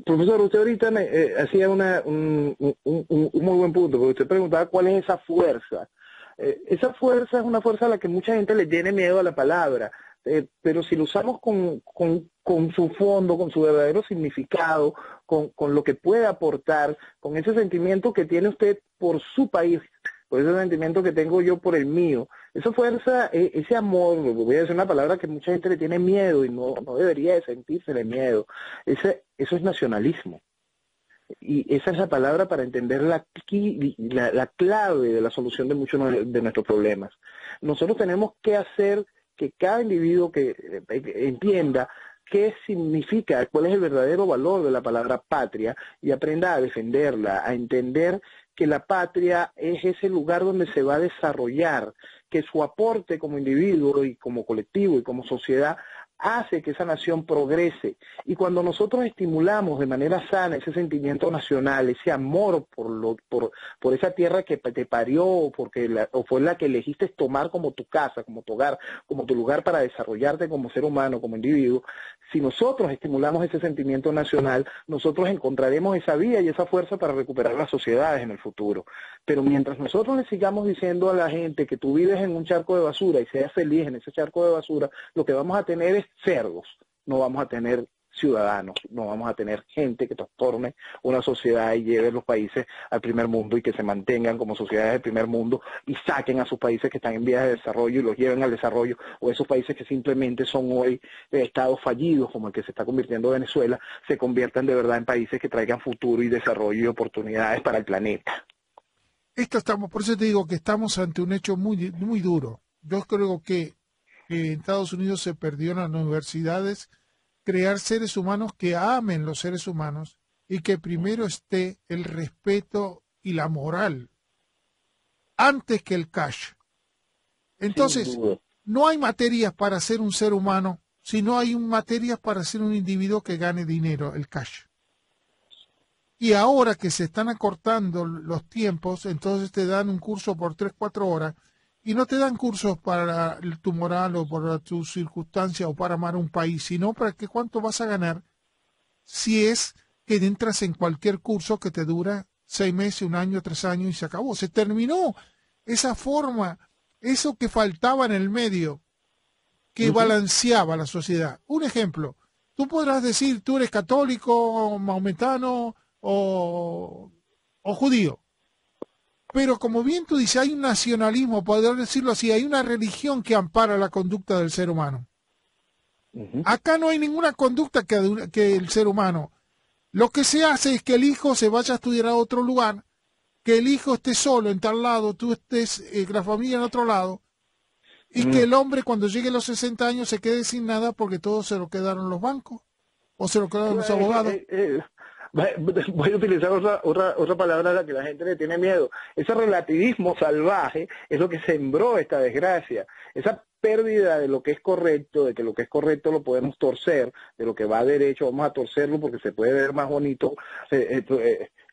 Profesor, usted ahorita me hacía un muy buen punto, porque usted preguntaba cuál es esa fuerza. Esa fuerza es una fuerza a la que mucha gente le tiene miedo a la palabra, pero si lo usamos con su fondo, con su verdadero significado, con lo que puede aportar, con ese sentimiento que tiene usted por su país, por ese sentimiento que tengo yo por el mío, esa fuerza, ese amor, voy a decir una palabra que mucha gente le tiene miedo y no debería de sentírsele miedo, eso es nacionalismo. Y esa es la palabra para entender la clave de la solución de muchos de nuestros problemas. Nosotros tenemos que hacer que cada individuo que entienda qué significa, cuál es el verdadero valor de la palabra patria y aprenda a defenderla, a entender que la patria es ese lugar donde se va a desarrollar, que su aporte como individuo y como colectivo y como sociedad hace que esa nación progrese. Y cuando nosotros estimulamos de manera sana ese sentimiento nacional, ese amor por esa tierra que te parió o fue la que elegiste tomar como tu casa, como tu hogar, como tu lugar para desarrollarte como ser humano, como individuo, si nosotros estimulamos ese sentimiento nacional, nosotros encontraremos esa vía y esa fuerza para recuperar las sociedades en el futuro. Pero mientras nosotros le sigamos diciendo a la gente que tú vives en un charco de basura y seas feliz en ese charco de basura, lo que vamos a tener es cerdos, no vamos a tener ciudadanos, no vamos a tener gente que transforme una sociedad y lleve los países al primer mundo y que se mantengan como sociedades del primer mundo y saquen a sus países que están en vías de desarrollo y los lleven al desarrollo, o esos países que simplemente son hoy estados fallidos como el que se está convirtiendo Venezuela, se conviertan de verdad en países que traigan futuro y desarrollo y oportunidades para el planeta. Por eso te digo que estamos ante un hecho muy, muy duro. Yo creo que en Estados Unidos se perdió en las universidades crear seres humanos que amen los seres humanos y que primero esté el respeto y la moral antes que el cash. Entonces, no hay materias para ser un ser humano, sino hay materias para ser un individuo que gane dinero, el cash. Y ahora que se están acortando los tiempos, entonces te dan un curso por 3-4 horas y no te dan cursos para tu moral o para tu circunstancia o para amar un país, sino para que cuánto vas a ganar si es que entras en cualquier curso que te dura 6 meses, 1 año, 3 años y se acabó. Se terminó esa forma, eso que faltaba en el medio, que balanceaba la sociedad. Un ejemplo, tú podrás decir, tú eres católico, maometano o judío. Pero como bien tú dices, hay un nacionalismo, poder decirlo así, hay una religión que ampara la conducta del ser humano. Acá no hay ninguna conducta que el ser humano. Lo que se hace es que el hijo se vaya a estudiar a otro lugar, que el hijo esté solo en tal lado, tú estés, la familia en otro lado, y que el hombre cuando llegue a los 60 años se quede sin nada porque todo se lo quedaron los bancos o se lo quedaron los abogados. Voy a utilizar otra palabra a la que la gente le tiene miedo. Ese relativismo salvaje es lo que sembró esta desgracia. Esa pérdida de lo que es correcto, de que lo que es correcto lo podemos torcer, de lo que va derecho vamos a torcerlo porque se puede ver más bonito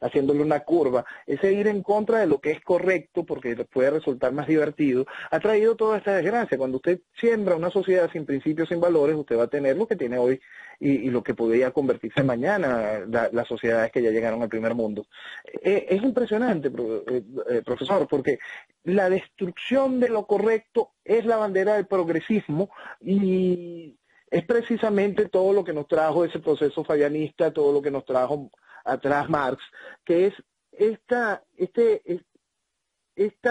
haciéndole una curva, ese ir en contra de lo que es correcto porque puede resultar más divertido, ha traído toda esta desgracia. Cuando usted siembra una sociedad sin principios, sin valores, usted va a tener lo que tiene hoy y lo que podría convertirse mañana las sociedades que ya llegaron al primer mundo. Es impresionante, profesor, porque la destrucción de lo correcto es la bandera del progresismo y es precisamente todo lo que nos trajo ese proceso fabianista, todo lo que nos trajo atrás Marx, que es esta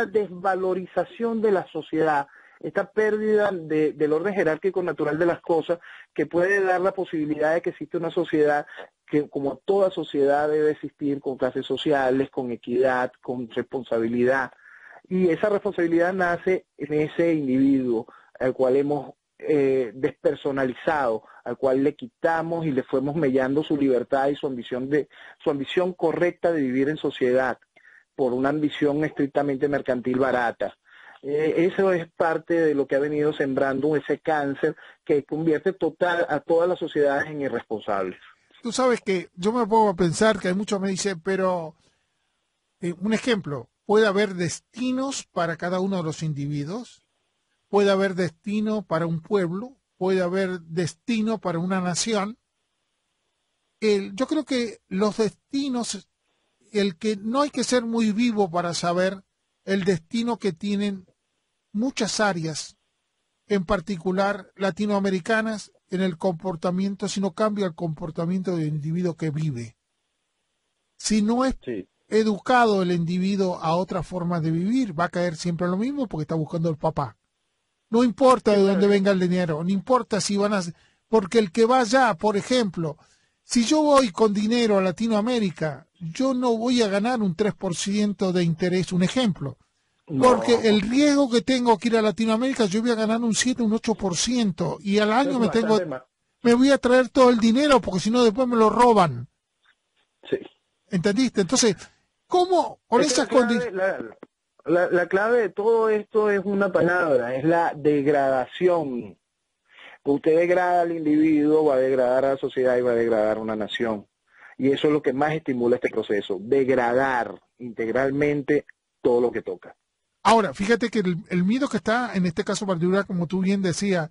desvalorización de la sociedad, esta pérdida del orden jerárquico natural de las cosas, que puede dar la posibilidad de que exista una sociedad que, como toda sociedad, debe existir con clases sociales, con equidad, con responsabilidad. Y esa responsabilidad nace en ese individuo al cual hemos despersonalizado, al cual le quitamos y le fuimos mellando su libertad y su ambición correcta de vivir en sociedad por una ambición estrictamente mercantil barata. Eso es parte de lo que ha venido sembrando ese cáncer que convierte a todas las sociedades en irresponsables. Tú sabes que yo me pongo a pensar que hay muchos me dicen, pero un ejemplo, puede haber destinos para cada uno de los individuos, puede haber destino para un pueblo, puede haber destino para una nación. Yo creo que los destinos, el que no hay que ser muy vivo para saber el destino que tienen muchas áreas, en particular latinoamericanas, en el comportamiento, si no cambia el comportamiento del individuo que vive. Si no es educado el individuo a otra forma de vivir, va a caer siempre en lo mismo porque está buscando el papá. No importa de dónde venga el dinero, no importa si van a... Porque el que va allá, por ejemplo, si yo voy con dinero a Latinoamérica, yo no voy a ganar un 3% de interés, un ejemplo. Porque el riesgo que tengo que ir a Latinoamérica, yo voy a ganar un 7, un 8%, y al año me voy a traer todo el dinero, porque si no después me lo roban. Sí. ¿Entendiste? Entonces, ¿cómo con esas condiciones? La clave de todo esto es una palabra, es la degradación. Usted degrada al individuo, va a degradar a la sociedad y va a degradar a una nación. Y eso es lo que más estimula este proceso, degradar integralmente todo lo que toca. Ahora, fíjate que el miedo que está en este caso particular, como tú bien decías,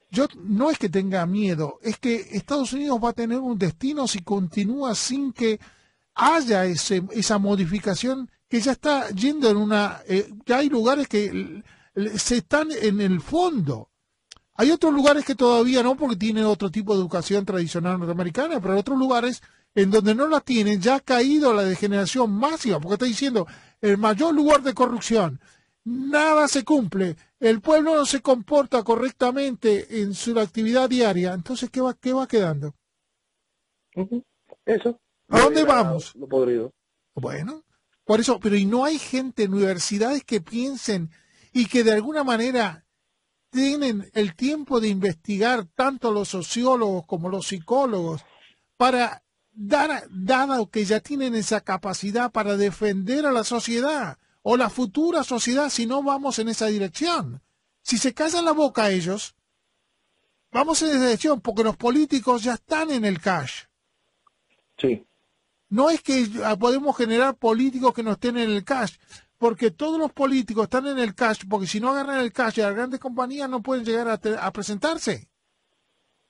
yo no es que tenga miedo, es que Estados Unidos va a tener un destino si continúa sin que haya esa modificación que ya está yendo en una... que hay lugares que se están en el fondo. Hay otros lugares que todavía no, porque tienen otro tipo de educación tradicional norteamericana, pero hay otros lugares en donde no la tienen, ya ha caído la degeneración masiva, porque está diciendo, el mayor lugar de corrupción, nada se cumple, el pueblo no se comporta correctamente en su actividad diaria, entonces, ¿qué va quedando? Eso. ¿A dónde vamos? Lo podrido. Bueno, por eso, pero y no hay gente en universidades que piensen y que de alguna manera tienen el tiempo de investigar tanto los sociólogos como los psicólogos para dado que ya tienen esa capacidad para defender a la sociedad o la futura sociedad si no vamos en esa dirección. Si se callan la boca ellos, vamos en esa dirección porque los políticos ya están en el cash. Sí. No es que podemos generar políticos que no estén en el cash, porque todos los políticos están en el cash, porque si no agarran el cash, las grandes compañías no pueden llegar a presentarse.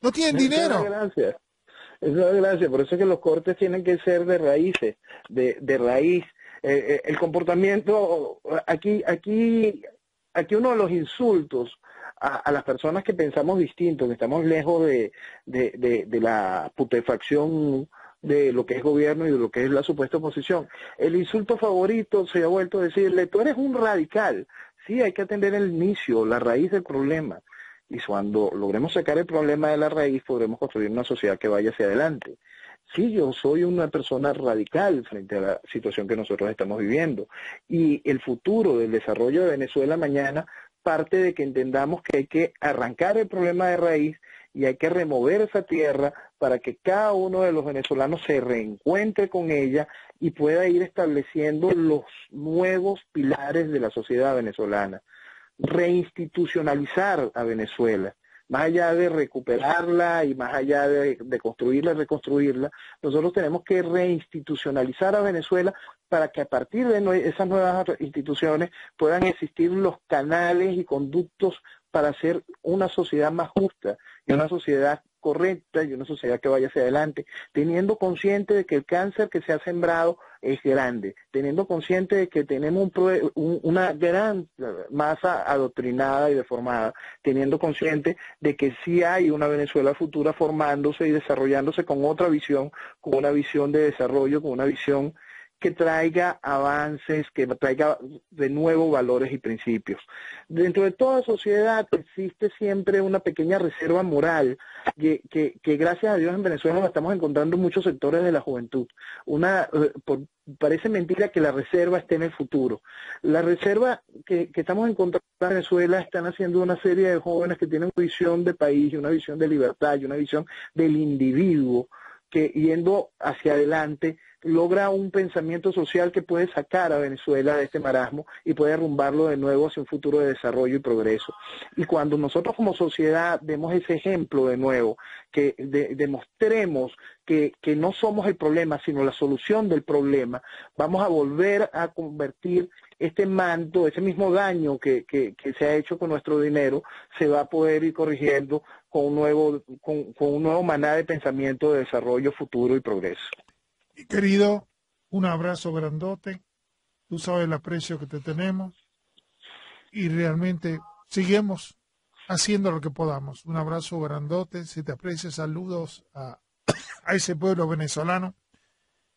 No tienen dinero. Gracias. Es una desgracia, por eso es que los cortes tienen que ser de raíces, de raíz. El comportamiento, aquí uno de los insultos a las personas que pensamos distinto, que estamos lejos de la putrefacción de lo que es gobierno y de lo que es la supuesta oposición. El insulto favorito se ha vuelto a decirle, tú eres un radical. Sí, hay que atender el inicio, la raíz del problema. Y cuando logremos sacar el problema de la raíz, podremos construir una sociedad que vaya hacia adelante. Sí, yo soy una persona radical frente a la situación que nosotros estamos viviendo. Y el futuro del desarrollo de Venezuela mañana parte de que entendamos que hay que arrancar el problema de raíz y hay que remover esa tierra para que cada uno de los venezolanos se reencuentre con ella y pueda ir estableciendo los nuevos pilares de la sociedad venezolana. reinstitucionalizar a Venezuela. Más allá de recuperarla y más allá de construirla y reconstruirla, nosotros tenemos que reinstitucionalizar a Venezuela para que a partir de esas nuevas instituciones puedan existir los canales y conductos para hacer una sociedad más justa y una sociedad correcta y una sociedad que vaya hacia adelante, teniendo consciente de que el cáncer que se ha sembrado es grande, teniendo consciente de que tenemos una gran masa adoctrinada y deformada, teniendo consciente de que sí hay una Venezuela futura formándose y desarrollándose con otra visión, con una visión de desarrollo, con una visión que traiga avances, que traiga de nuevo valores y principios. Dentro de toda sociedad existe siempre una pequeña reserva moral que gracias a Dios en Venezuela la estamos encontrando en muchos sectores de la juventud. Parece mentira que la reserva esté en el futuro. La reserva que estamos encontrando en Venezuela están haciendo una serie de jóvenes que tienen una visión de país, una visión de libertad y una visión del individuo que yendo hacia adelante logra un pensamiento social que puede sacar a Venezuela de este marasmo y puede arrumbarlo de nuevo hacia un futuro de desarrollo y progreso. Y cuando nosotros como sociedad demos ese ejemplo de nuevo, que demostremos que no somos el problema, sino la solución del problema, vamos a volver a convertir este manto, ese mismo daño que se ha hecho con nuestro dinero, se va a poder ir corrigiendo con un nuevo maná de pensamiento de desarrollo futuro y progreso. Y querido, un abrazo grandote, tú sabes el aprecio que te tenemos y realmente seguimos haciendo lo que podamos. Un abrazo grandote, se te aprecia, saludos a ese pueblo venezolano,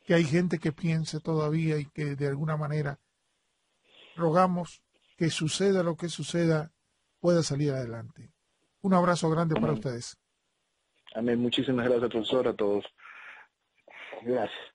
que hay gente que piense todavía y que de alguna manera rogamos que suceda lo que suceda, pueda salir adelante. Un abrazo grande para ustedes. Amén. Muchísimas gracias, profesor, a todos. Gracias.